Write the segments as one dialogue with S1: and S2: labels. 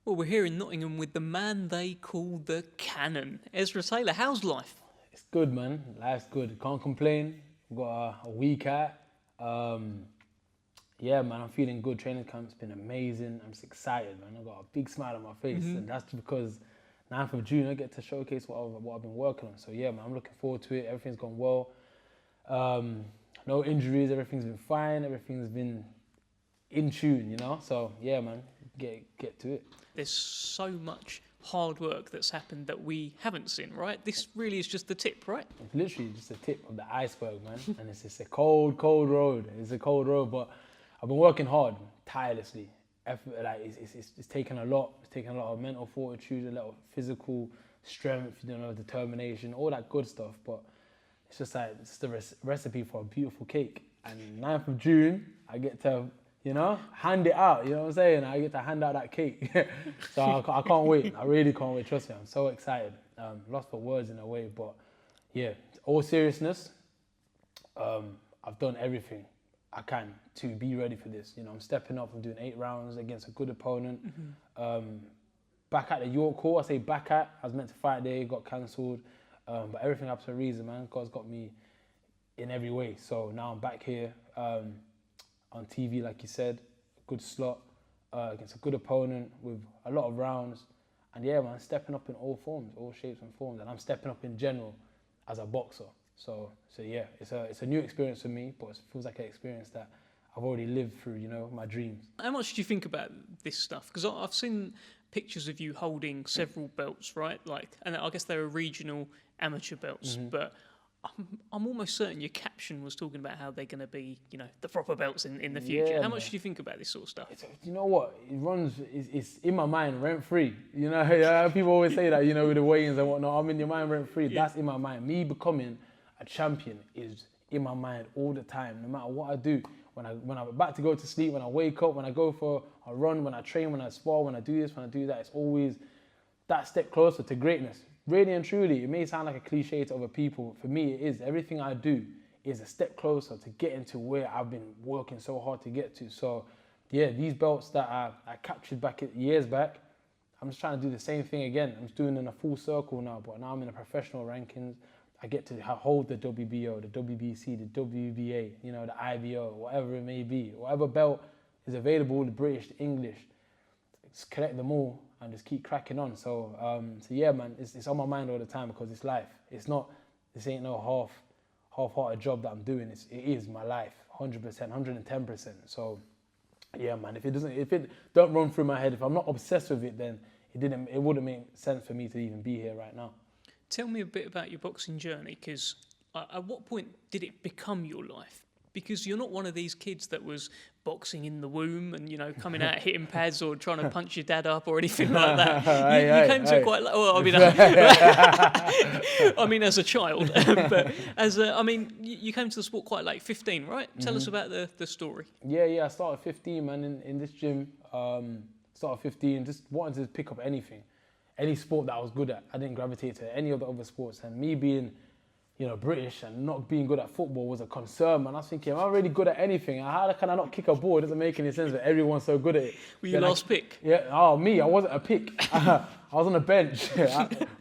S1: Well, we're here in Nottingham with the man they call the Cannon. Ezra Taylor, how's life?
S2: It's good, man. Life's good. Can't complain. Got a week out. Um, yeah, man, I'm feeling good. Training camp's been amazing. I'm just excited, man. I've got a big smile on my face, and that's because 9th of June I get to showcase what I've been working on. So yeah, man, I'm looking forward to it. Everything's gone well. No injuries. Everything's been fine. Everything's been in tune, you know. So yeah, man, get to it.
S1: There's so much hard work that's happened that we haven't seen, right? This really is just the tip, right?
S2: It's literally just the tip of the iceberg, man. And it's just a cold, cold road. It's a cold road, but I've been working hard, tirelessly. It's taken a lot. It's taken a lot of mental fortitude, a lot of physical strength, determination, all that good stuff. But it's just like it's the recipe for a beautiful cake. And 9th of June, I get to, hand it out. You know what I'm saying? I get to hand out that cake. So I can't wait. I really can't wait. Trust me, I'm so excited. Lost for words in a way, but yeah, all seriousness, I've done everything I can to be ready for this. I'm stepping up. I'm doing 8 rounds against a good opponent. Back at the York Hall, I say back at. I was meant to fight there, got cancelled. But everything happens for a reason, man. God's got me in every way. So now I'm back here on TV, like you said, good slot against a good opponent with a lot of rounds. And yeah, man, stepping up in all forms, all shapes and forms. And I'm stepping up in general as a boxer. So yeah, it's a new experience for me, but it feels like an experience that I've already lived through, my dreams.
S1: How much do you think about this stuff? Because I've seen pictures of you holding several belts, right? And I guess they're regional amateur belts, but I'm almost certain your caption was talking about how they're going to be, the proper belts in the future.
S2: Yeah,
S1: how much
S2: man.
S1: do you think about this sort of stuff?
S2: You know what? It's in my mind rent free. Yeah, people always say that, with the weigh-ins and whatnot. I'm in your mind rent free. Yeah. That's in my mind. Me becoming a champion is in my mind all the time, no matter what I do. When I'm about to go to sleep, when I wake up, when I go for a run, when I train, when I spar, when I do this, when I do that, it's always that step closer to greatness. Really and truly, it may sound like a cliche to other people. For me, it is. Everything I do is a step closer to getting to where I've been working so hard to get to. So, yeah, these belts that I captured years back, I'm just trying to do the same thing again. I'm just doing it in a full circle now, but now I'm in the professional rankings. I get to hold the WBO, the WBC, the WBA, the IBO, whatever it may be. Whatever belt is available, the British, the English, just collect them all and just keep cracking on. So yeah, man, it's on my mind all the time because it's life. This ain't no half-hearted job that I'm doing. It is my life, 100%, 110%. So yeah, man, if it don't run through my head, if I'm not obsessed with it, then it wouldn't make sense for me to even be here right now.
S1: Tell me a bit about your boxing journey, because at what point did it become your life? Because you're not one of these kids that was boxing in the womb and, coming out hitting pads or trying to punch your dad up or anything like that. You came to it quite... Well, I mean, as a child. But you came to the sport quite late, 15, right? Tell us about the story.
S2: Yeah, I started 15, man, in this gym. Started 15, just wanted to pick up anything. Any sport that I was good at. I didn't gravitate to any of the other sports. And me being, British and not being good at football was a concern, man. I was thinking, am I really good at anything? How can I not kick a ball? It doesn't make any sense, but everyone's so good at it.
S1: Were you last pick?
S2: Yeah, me, I wasn't a pick. I was on the bench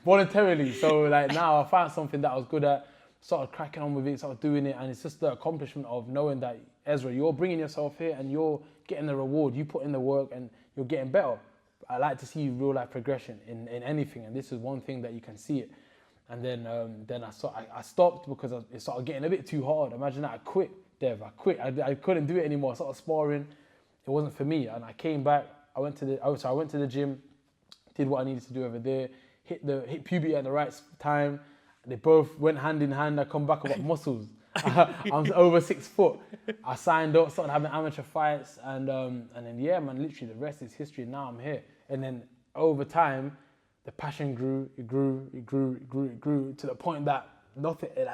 S2: voluntarily. So now I found something that I was good at, started cracking on with it, started doing it. And it's just the accomplishment of knowing that, Ezra, you're bringing yourself here and you're getting the reward. You put in the work and you're getting better. I like to see real life progression in anything, and this is one thing that you can see it. And then I stopped because it started getting a bit too hard. Imagine that, I quit, Dev. I quit. I couldn't do it anymore. I started sparring. It wasn't for me, and I came back. I went to the gym, did what I needed to do over there, hit puberty at the right time. They both went hand in hand. I come back, I got muscles. I'm over 6 foot. I signed up, started having amateur fights, and then yeah, man, literally the rest is history. Now I'm here. And then over time, the passion grew to the point that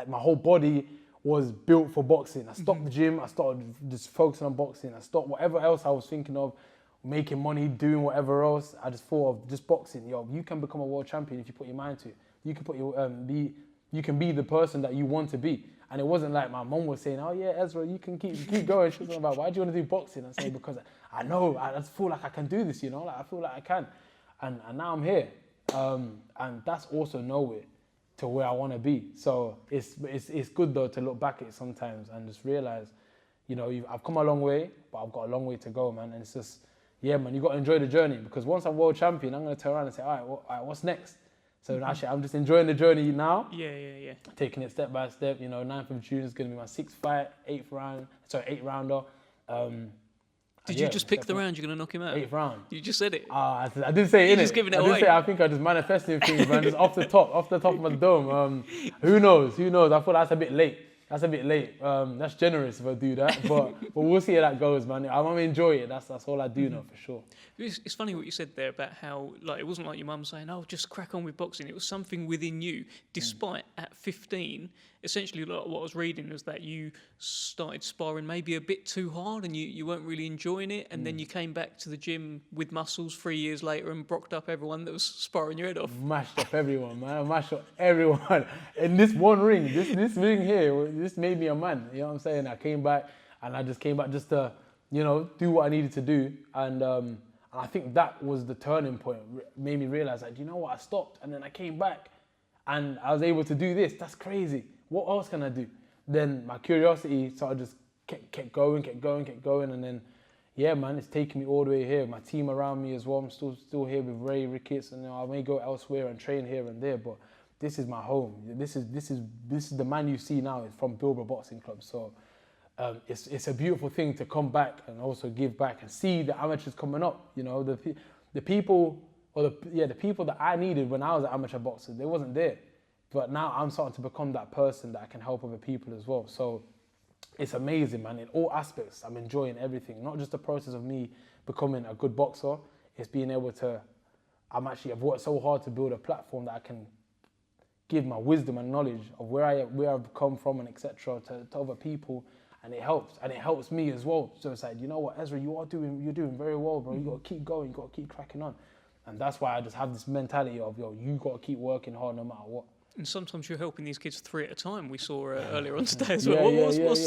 S2: my whole body was built for boxing. I stopped the gym. I started just focusing on boxing. I stopped whatever else I was thinking of, making money, doing whatever else. I just thought of just boxing. You can become a world champion if you put your mind to it. You can you can be the person that you want to be. And it wasn't like my mum was saying, oh yeah, Ezra, you can keep going. She was about, why do you want to do boxing? I say, because I know, I just feel like I can do this, I feel like I can. and now I'm here. And that's also nowhere to where I want to be. So it's good though to look back at it sometimes and just realize, you know, I've come a long way, but I've got a long way to go, man. And it's just, yeah, man, you got to enjoy the journey, because once I'm world champion, I'm going to turn around and say, all right, what's next? So actually, I'm just enjoying the journey now.
S1: Yeah.
S2: Taking it step by step. You know, 9th of June is going to be my 6th fight, 8th rounder.
S1: Did you just pick the round you're going to knock him out?
S2: 8th round.
S1: You just said it.
S2: I didn't say it.
S1: You're just giving it away.
S2: I think I just manifesting things, man, just off the top of my dome. Who knows? I thought that's a bit late. That's generous if I do that, but we'll see how that goes, man. I'm gonna enjoy it. That's all I do know for sure.
S1: It's funny what you said there about how, like, it wasn't like your mum saying, "Oh, just crack on with boxing." It was something within you. Despite at 15, essentially, like what I was reading was that you started sparring maybe a bit too hard, and you weren't really enjoying it, and then you came back to the gym with muscles 3 years later and brocked up everyone that was sparring your head off.
S2: Mashed up everyone, man. Mashed up everyone in this one ring. This ring here, this made me a man. You know what I'm saying? I came back, and I just came back just to, you know, do what I needed to do, and I think that was the turning point. Made me realize that, you know what, I stopped, and then I came back, and I was able to do this. That's crazy. What else can I do? Then my curiosity started just kept going, and then, yeah, man, it's taken me all the way here. My team around me as well. I'm still here with Ray Ricketts, and, you know, I may go elsewhere and train here and there, but this is my home. This is the man you see now is from Bilbao Boxing Club. So it's a beautiful thing to come back and also give back and see the amateurs coming up. You know, the people that I needed when I was an amateur boxer, they wasn't there. But now I'm starting to become that person that can help other people as well. So it's amazing, man. In all aspects, I'm enjoying everything. Not just the process of me becoming a good boxer. It's being able to, I've worked so hard to build a platform that I can give my wisdom and knowledge of where I've come from and etc. to other people, and it helps me as well. So it's like, you know what, Ezra, you're doing very well, bro. You got to keep going, you got to keep cracking on, and that's why I just have this mentality of, yo, you got to keep working hard no matter what.
S1: And sometimes you're helping these kids 3 at a time. We saw earlier on today as well.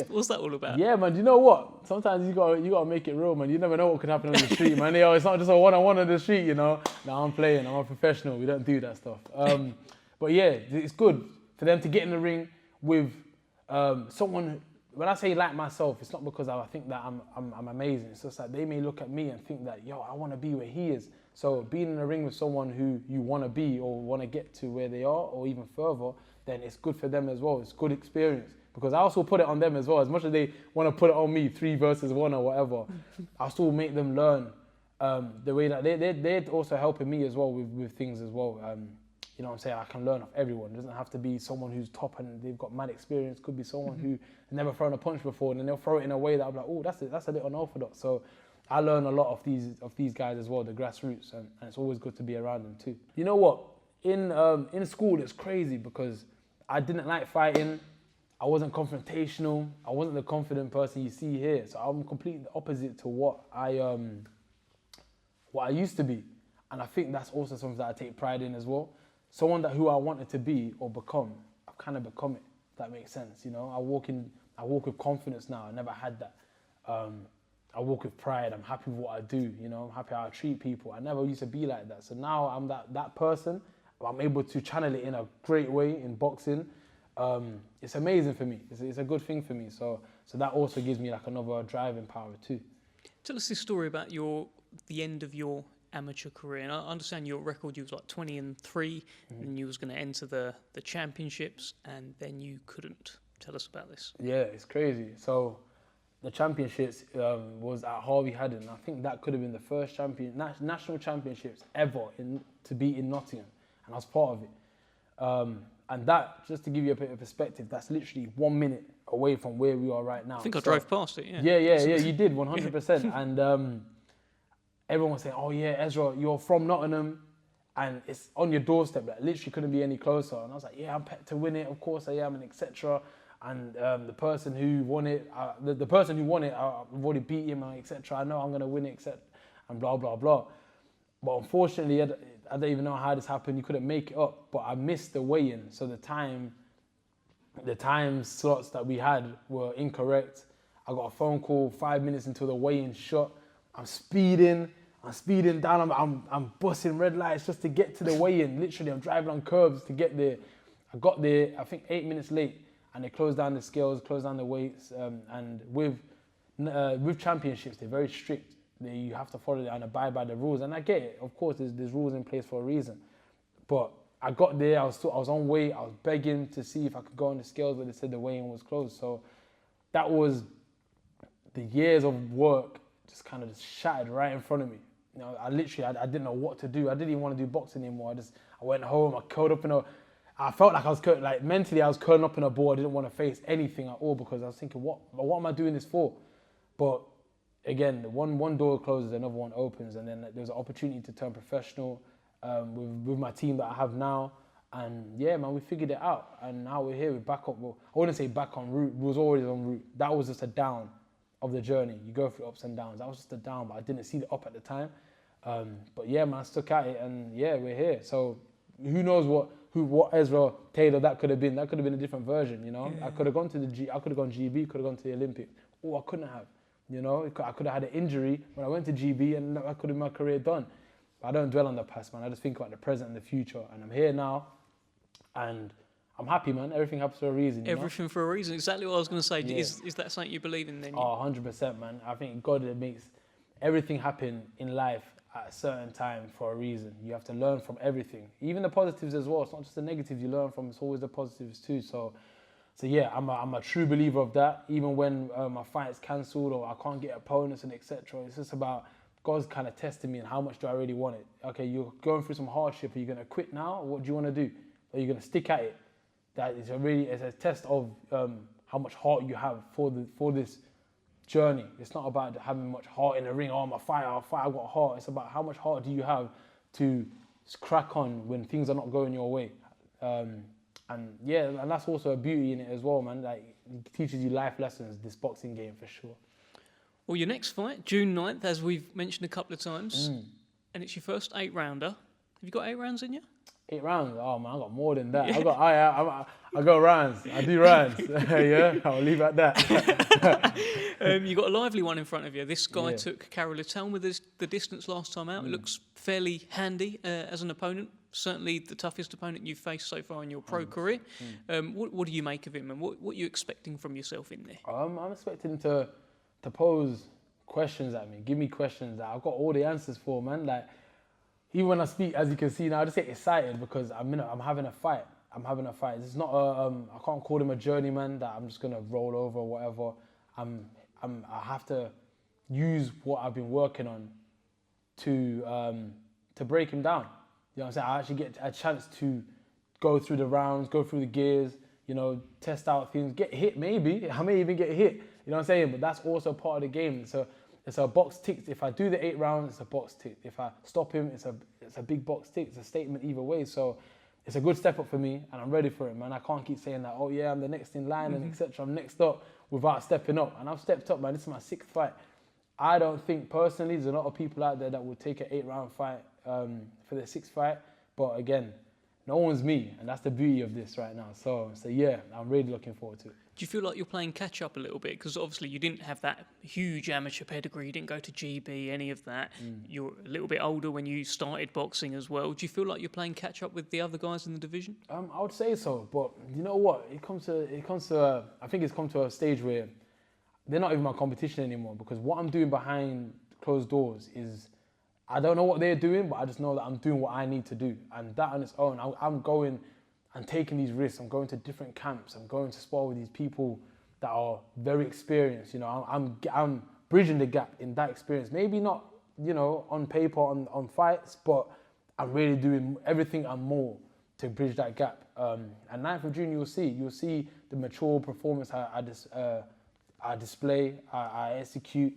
S1: What's that all about?
S2: Yeah, man. You know what? Sometimes you gotta make it real, man. You never know what could happen on the street, man. It's not just a one-on-one on the street, you know. Now I'm playing. I'm a professional. We don't do that stuff. But yeah, it's good for them to get in the ring with someone. When I say like myself, it's not because I think that I'm amazing. It's just that they may look at me and think that, yo, I want to be where he is. So being in the ring with someone who you want to be or want to get to where they are or even further, then it's good for them as well. It's good experience, because I also put it on them as well. As much as they want to put it on me, 3 versus 1 or whatever, I still make them learn the way that they're also helping me as well with things as well. You know what I'm saying? I can learn off everyone. It doesn't have to be someone who's top and they've got mad experience. Could be someone who has never thrown a punch before, and then they'll throw it in a way that I'm like, oh, that's a bit unorthodox. So I learn a lot of these guys as well, the grassroots, and it's always good to be around them too. You know what? In school, it's crazy because I didn't like fighting. I wasn't confrontational. I wasn't the confident person you see here. So I'm completely opposite to what I used to be, and I think that's also something that I take pride in as well. Someone who I wanted to be or become, I've kind of become it. If that makes sense, you know. I walk with confidence now. I never had that. I walk with pride. I'm happy with what I do. You know, I'm happy how I treat people. I never used to be like that. So now I'm that person. I'm able to channel it in a great way in boxing. It's amazing for me. It's a good thing for me. So that also gives me like another driving power too. Tell
S1: us this story about the end of your amateur career. And I understand your record, you was like 20-3, and you was going to enter the championships, and then you couldn't. Tell us about this. Yeah, it's crazy. So the championships was at Harvey Haddon. I think that could have been the first national championships ever to be in Nottingham, and I was part of it. And that, just to give you a bit of perspective, that's literally 1 minute away from where we are right now. I think I drove past it, yeah. Yeah, you did, 100%. And everyone was saying, oh yeah, Ezra, you're from Nottingham, and it's on your doorstep. Like, literally couldn't be any closer. And I was like, yeah, I'm pepped to win it. Of course I am, and etc. And the person who won it, I've already beat him, etc. I know I'm going to win it, etc. And blah, blah, blah. But unfortunately, I don't even know how this happened. You couldn't make it up, but I missed the weigh-in. So the time slots that we had were incorrect. I got a phone call 5 minutes until the weigh-in shot. I'm speeding.
S2: I'm speeding down, I'm busting red lights just to get to the weigh-in. Literally, I'm driving on curbs to get there. I got there, I think 8 minutes late, and they closed down the scales, closed down the weights, and with championships, they're very strict. You have to follow it and abide by the rules, and I get it. Of course, there's rules in place for a reason. But I got there, I was on weight, I was begging to see if I could go on the scales, but they said the weigh-in was closed. So that was the years of work just kind of just shattered right in front of me. You know, I didn't know what to do. I didn't even want to do boxing anymore. I went home, I curled up I felt like I was mentally I was curling up in a ball. I didn't want to face anything at all because I was thinking, what am I doing this for? But again, one door closes, another one opens, and then there was an opportunity to turn professional with my team that I have now. And yeah, man, we figured it out, and now we're here. We're back up. Well, I wouldn't say back on route. We was always on route. That was just a down of the journey. You go through ups and downs. That was just a down, but I didn't see the up at the time. But yeah, man, I stuck at it, and yeah, we're here. So who knows what Ezra Taylor that could have been? That could have been a different version, you know. Yeah. I could have gone to I could have gone GB, could have gone to the Olympics. Or I couldn't have, you know. I could have had an injury when I went to GB, and I could have my career done. But I don't dwell on the past, man. I just think about the present and the future, and I'm here now, and I'm happy, man. Everything happens for a reason.
S1: Everything for a reason. Exactly what I was going to say. Yeah. Is that something you believe in then?
S2: Oh, 100%, man. I think God makes everything happen in life at a certain time for a reason. You have to learn from everything, even the positives as well. It's not just the negatives you learn from; it's always the positives too. So yeah, I'm a true believer of that. Even when my fight is cancelled or I can't get opponents and etc., it's just about God's kind of testing me and how much do I really want it. Okay, you're going through some hardship. Are you going to quit now? What do you want to do? Are you going to stick at it? That is it's a test of how much heart you have for this journey. It's not about having much heart in the ring. Oh, I'm a fighter, I've got heart. It's about how much heart do you have to crack on when things are not going your way. And yeah, and that's also a beauty in it as well, man. Like, it teaches you life lessons, this boxing game, for sure.
S1: Well, your next fight, June 9th, as we've mentioned a couple of times, and it's your first 8-rounder. Have you got 8 rounds in you?
S2: 8 rounds? Oh man, I got more than that. Yeah. I go rounds. I do rounds. Yeah, I'll leave it at that.
S1: You got a lively one in front of you. This guy took Karol. Tell me the distance last time out. It looks fairly handy as an opponent. Certainly the toughest opponent you've faced so far in your pro career. What do you make of him, and what are you expecting from yourself in there?
S2: I'm expecting him to pose questions at me, give me questions that I've got all the answers for, man. Like, even when I speak, as you can see now, I just get excited because I'm having a fight. It's not I can't call him a journeyman that I'm just gonna roll over or whatever. I have to use what I've been working on to break him down. You know what I'm saying? I actually get a chance to go through the rounds, go through the gears, you know, test out things, get hit maybe. I may even get hit. You know what I'm saying? But that's also part of the game. So it's a box tick. If I do the 8 rounds, it's a box tick. If I stop him, it's a big box tick. It's a statement either way. So it's a good step up for me, and I'm ready for it, man. I can't keep saying that, oh yeah, I'm the next in line and etc. I'm next up without stepping up. And I've stepped up, man. This is my 6th fight. I don't think personally there's a lot of people out there that would take an 8-round fight for their 6th fight. But again, no one's me, and that's the beauty of this right now. So yeah, I'm really looking forward to it.
S1: Do you feel like you're playing catch up a little bit? Because obviously you didn't have that huge amateur pedigree, you didn't go to GB, any of that. You're a little bit older when you started boxing as well. Do you feel like you're playing catch up with the other guys in the division?
S2: I would say so, but you know what? I think it's come to a stage where they're not even my competition anymore, because what I'm doing behind closed doors is, I don't know what they're doing, but I just know that I'm doing what I need to do. And that on its own, I'm going and taking these risks. I'm going to different camps. I'm going to spar with these people that are very experienced. You know, I'm bridging the gap in that experience. Maybe not, you know, on paper on fights, but I'm really doing everything and more to bridge that gap. And 9th of June, you'll see the mature performance I display, I execute,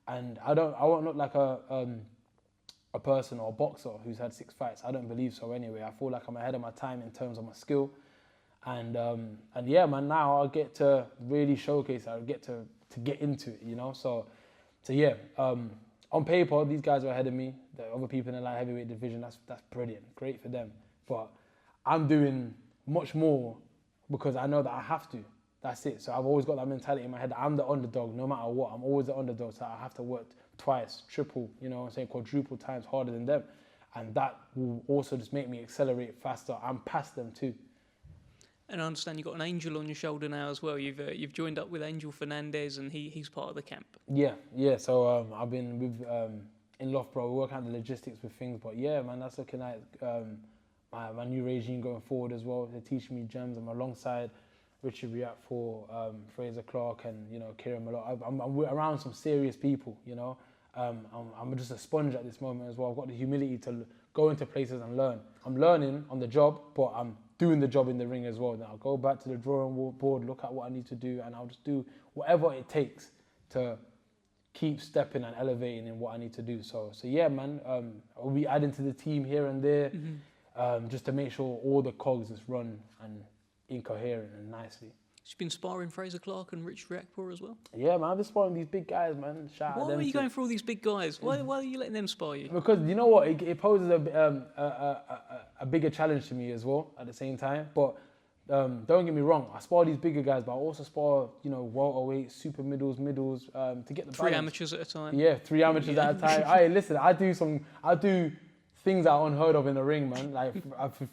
S2: and I won't look like a person or a boxer who's had 6 fights. I don't believe so anyway. I feel like I'm ahead of my time in terms of my skill. And yeah, man, now I'll get to really showcase it. I'll get to get into it, you know? So yeah, on paper, these guys are ahead of me. The other people in the light heavyweight division, that's brilliant. Great for them. But I'm doing much more because I know that I have to. That's it. So I've always got that mentality in my head. I'm the underdog, no matter what. I'm always the underdog. So I have to work twice, triple, you know what I'm saying, quadruple times harder than them. And that will also just make me accelerate faster. I'm past them too.
S1: And I understand you've got an angel on your shoulder now as well. You've joined up with Angel Fernandez, and he's part of the camp.
S2: Yeah. So I've been with in Loughborough. We work out the logistics with things, but yeah, man, that's looking like my new regime going forward as well. They're teaching me gems. I'm alongside Richard Riat for Fraser Clark and Kieran Malott. I'm around some serious people. I'm just a sponge at this moment as well. I've got the humility to go into places and learn. I'm learning on the job, but I'm doing the job in the ring as well. Then I'll go back to the drawing board, look at what I need to do, and I'll just do whatever it takes to keep stepping and elevating in what I need to do. So yeah, man, I'll be adding to the team here and there, just to make sure all the cogs is run and incoherent and nicely.
S1: You've been sparring Fraser Clark and Rich Riakporhe as well?
S2: Yeah, man, I've been sparring these big guys, man. Shout out
S1: Why
S2: them
S1: are you
S2: too.
S1: going for all these big guys? Why are you letting them spar you?
S2: Because you know what, it poses a bigger challenge to me as well at the same time. But don't get me wrong, I spar these bigger guys, but I also spar welterweight, super middles, to get the
S1: Three
S2: balance.
S1: amateurs at a time.
S2: Yeah, 3 amateurs at a time. Hey, listen, I do things that are unheard of in the ring, man. Like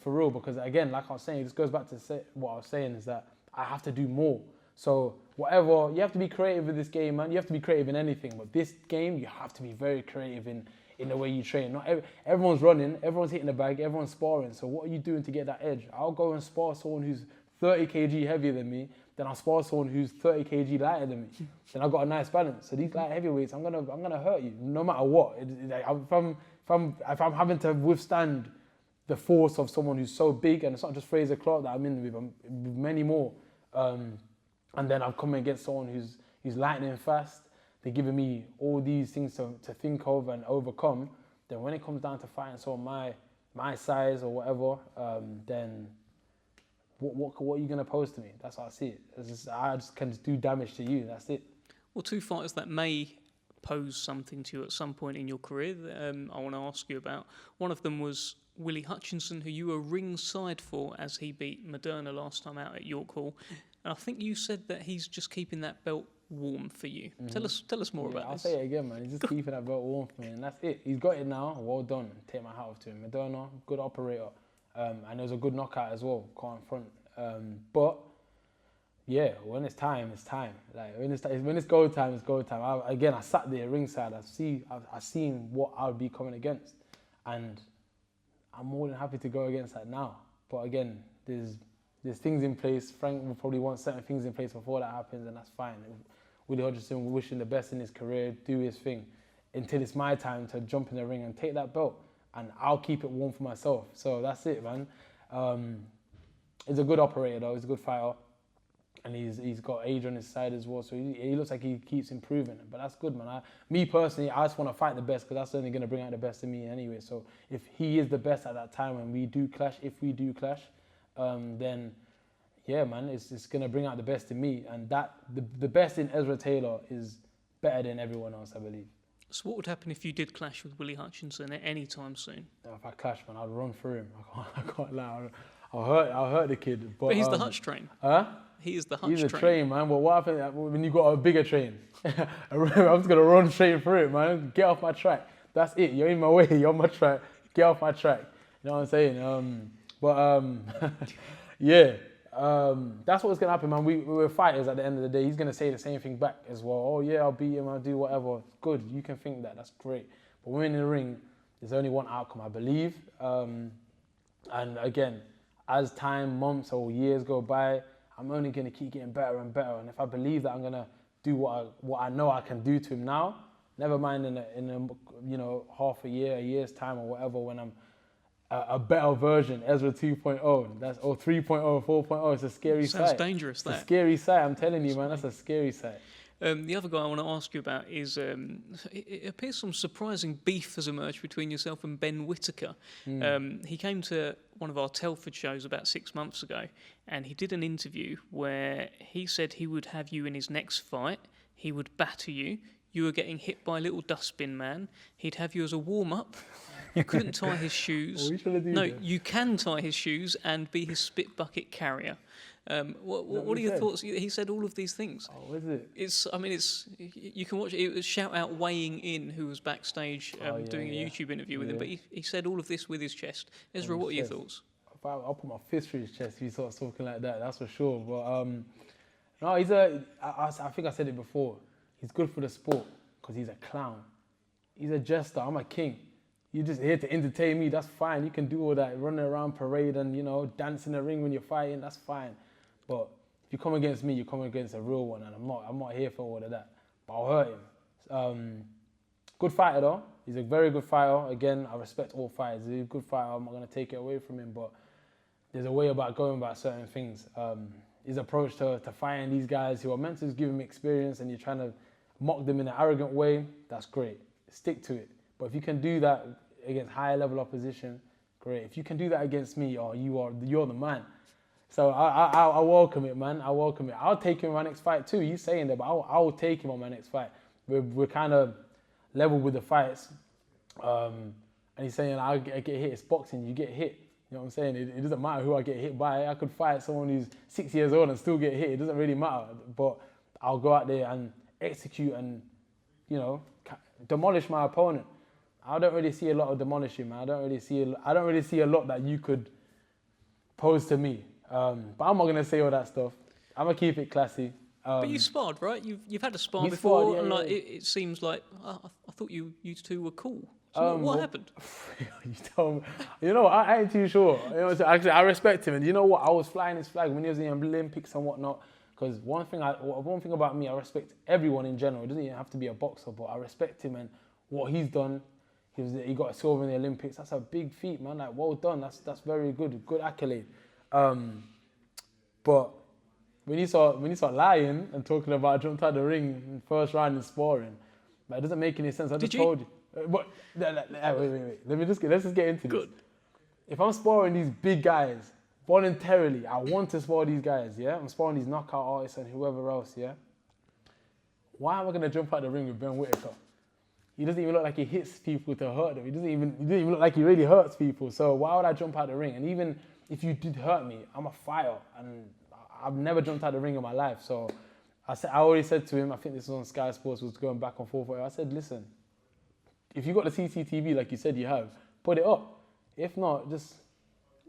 S2: for real, because again, like I was saying, this goes back to what I was saying is that I have to do more. So whatever, you have to be creative with this game, man. You have to be creative in anything, but this game, you have to be very creative in the way you train. Not everyone's running, everyone's hitting the bag, everyone's sparring. So what are you doing to get that edge? I'll go and spar someone who's 30 kg heavier than me, then I'll spar someone who's 30 kg lighter than me. Then I've got a nice balance. So these light heavyweights, I'm gonna hurt you no matter what. If I'm having to withstand the force of someone who's so big, and it's not just Fraser Clark that I'm in with, I'm with many more. And then I'm coming against someone who's lightning fast. They're giving me all these things to think of and overcome. Then when it comes down to fighting someone my size or whatever, then what are you gonna pose to me? That's how I see it. I just can do damage to you. That's it.
S1: Well, two fighters that may pose something to you at some point in your career I want to ask you about. One of them was Willie Hutchinson, who you were ringside for as he beat Moderna last time out at York Hall. And I think you said that he's just keeping that belt warm for you. Mm-hmm. Tell us more about this.
S2: I'll say it again, man. He's just keeping that belt warm for me, and that's it. He's got it now. Well done. Take my hat off to him. Moderna, good operator. And it was a good knockout as well, caught in front. But yeah, when it's time, it's time. Like when it's go time, it's go time. I sat there ringside. I seen what I would be coming against, and I'm more than happy to go against that now. But again, there's things in place. Frank will probably want certain things in place before that happens, and that's fine. Willie Hutchinson, we wish him the best in his career, do his thing, until it's my time to jump in the ring and take that belt, and I'll keep it warm for myself. So that's it, man. He's a good operator though. He's a good fighter, and he's got age on his side as well. So he looks like he keeps improving. But that's good, man. Me personally, I just want to fight the best, because that's only going to bring out the best in me anyway. So if he is the best at that time when we do clash, then yeah, man, it's going to bring out the best in me. And that the best in Ezra Taylor is better than everyone else, I believe.
S1: So what would happen if you did clash with Willie Hutchinson at any time soon?
S2: If I clash, man, I'd run through him. I can't lie. I'll hurt the kid.
S1: But he's the Hutch train.
S2: Huh?
S1: He is the Hutch train.
S2: He's a train, man. But what happens when you got a bigger train? I'm just going to run straight through it, man. Get off my track. That's it. You're in my way. You're on my track. Get off my track. You know what I'm saying? Yeah. That's what's going to happen, man. We're fighters at the end of the day. He's going to say the same thing back as well. Oh, yeah, I'll beat him. I'll do whatever. Good. You can think that. That's great. But when we're in the ring, there's only one outcome, I believe. And again, as time, months or years go by, I'm only going to keep getting better and better. And if I believe that I'm going to do what I know I can do to him now, never mind in a half a year's time or whatever, when I'm a better version, Ezra 2.0, or 3.0, 4.0. It's a scary sight.
S1: Sounds dangerous, that.
S2: It's a scary sight, I'm telling you, man. That's a scary sight.
S1: The other guy I want to ask you about is, it appears some surprising beef has emerged between yourself and Ben Whittaker. He came to one of our Telford shows about 6 months ago, and he did an interview where he said he would have you in his next fight, he would batter you, you were getting hit by a little dustbin man, he'd have you as a warm-up, You couldn't tie his shoes.
S2: What are you trying to do
S1: No,
S2: there?
S1: you can tie his shoes and be his spit bucket carrier. What
S2: what
S1: are
S2: he
S1: your
S2: said?
S1: thoughts? He said all of these things.
S2: Oh, is it?
S1: It's. You can watch it. It was shout out weighing in, who was backstage doing a YouTube interview with him. But he said all of this with his chest. Ezra, what are your
S2: chest.
S1: thoughts?
S2: I'll put my fist through his chest if he starts talking like that. That's for sure. But no, I think I said it before. He's good for the sport because he's a clown. He's a jester. I'm a king. You're just here to entertain me. That's fine. You can do all that, running around parade and dance in the ring when you're fighting. That's fine. But if you come against me, you're coming against a real one, and I'm not here for all of that. But I'll hurt him. Good fighter though. He's a very good fighter. Again, I respect all fighters. He's a good fighter. I'm not gonna take it away from him, but there's a way about going about certain things. His approach to fighting these guys who are meant to give him experience, and you're trying to mock them in an arrogant way. That's great. Stick to it. But if you can do that against higher level opposition, great. If you can do that against me, you're the man. So I welcome it, man. I welcome it. I'll take him in my next fight too. He's saying that, but I'll take him on my next fight. We're kind of level with the fights. And he's saying, I get hit. It's boxing. You get hit. You know what I'm saying? It doesn't matter who I get hit by. I could fight someone who's 6 years old and still get hit. It doesn't really matter. But I'll go out there and execute and, demolish my opponent. I don't really see a lot of demolishing, man. I don't really see a lot that you could pose to me. But I'm not gonna say all that stuff. I'm gonna keep it classy.
S1: But you sparred, right? You've had a spar
S2: we
S1: before,
S2: sparred, yeah,
S1: and
S2: yeah.
S1: It seems like I thought you two were cool. So what happened?
S2: You tell me. I ain't too sure. So actually, I respect him, and you know what? I was flying his flag when he was in the Olympics and whatnot. Because one thing about me, I respect everyone in general. It doesn't even have to be a boxer, but I respect him and what he's done. He got a silver in the Olympics. That's a big feat, man. Like, well done. That's very good accolade. But when you start lying and talking about I jumped out the ring in first round in sparring, but it doesn't make any sense. I just told you. Wait. Let's just get into this.
S1: Good.
S2: If I'm sparring these big guys voluntarily, I want to spar these guys. Yeah, I'm sparring these knockout artists and whoever else. Yeah. Why am I gonna jump out the ring with Ben Whittaker? He doesn't even look like he hits people to hurt them. He doesn't even look like he really hurts people. So why would I jump out the ring? And even if you did hurt me, I'm a fighter, and I've never jumped out the ring in my life. So I already said to him, I think this was on Sky Sports, was going back and forth. I said, listen, if you got the CCTV like you said you have, put it up. If not,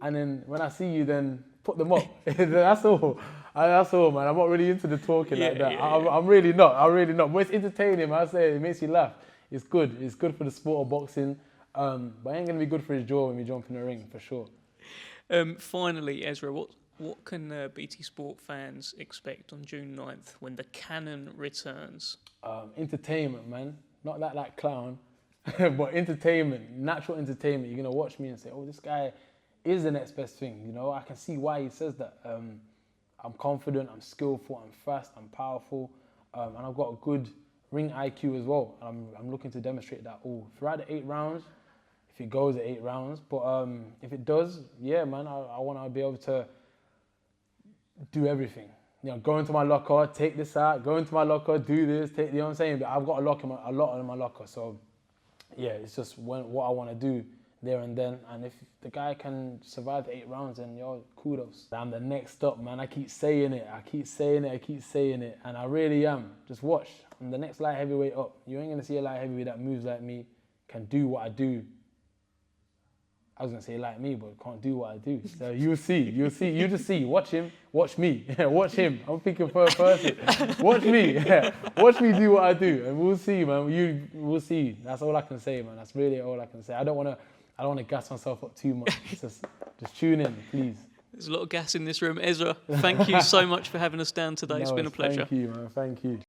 S2: and then when I see you, then put them up. That's all. That's all, man. I'm not really into the talking like that. I'm really not. But it's entertaining. I say it makes you laugh. It's good. It's good for the sport of boxing. But it ain't gonna be good for his jaw when we jump in the ring, for sure.
S1: Finally, Ezra, what can BT Sport fans expect on June 9th when the cannon returns?
S2: Entertainment, man. Not that clown, but entertainment, natural entertainment. You're gonna watch me and say, oh, this guy is the next best thing. I can see why he says that. I'm confident, I'm skillful, I'm fast, I'm powerful, and I've got a good ring IQ as well. I'm looking to demonstrate that all throughout the 8 rounds, if it goes at 8 rounds. But if it does, yeah, man, I want to be able to do everything. Go into my locker, take this out, go into my locker, do this, you know what I'm saying? But I've got a lot in my locker, so yeah, it's just what I want to do there and then. And if the guy can survive the 8 rounds, then kudos. I'm the next up, man. I keep saying it, and I really am. Just watch. I'm the next light heavyweight up. You ain't gonna see a light heavyweight that moves like me, can do what I do. I was gonna say like me, but can't do what I do. So you'll see. You just see. Watch him. Watch me. Watch him. I'm thinking first person. Watch me. Watch me do what I do, and we'll see, man. We'll see. That's all I can say, man. That's really all I can say. I don't wanna gas myself up too much. Just tune in, please.
S1: There's a lot of gas in this room. Ezra, thank you so much for having us down today. It's been a pleasure.
S2: Thank you, man. Thank you.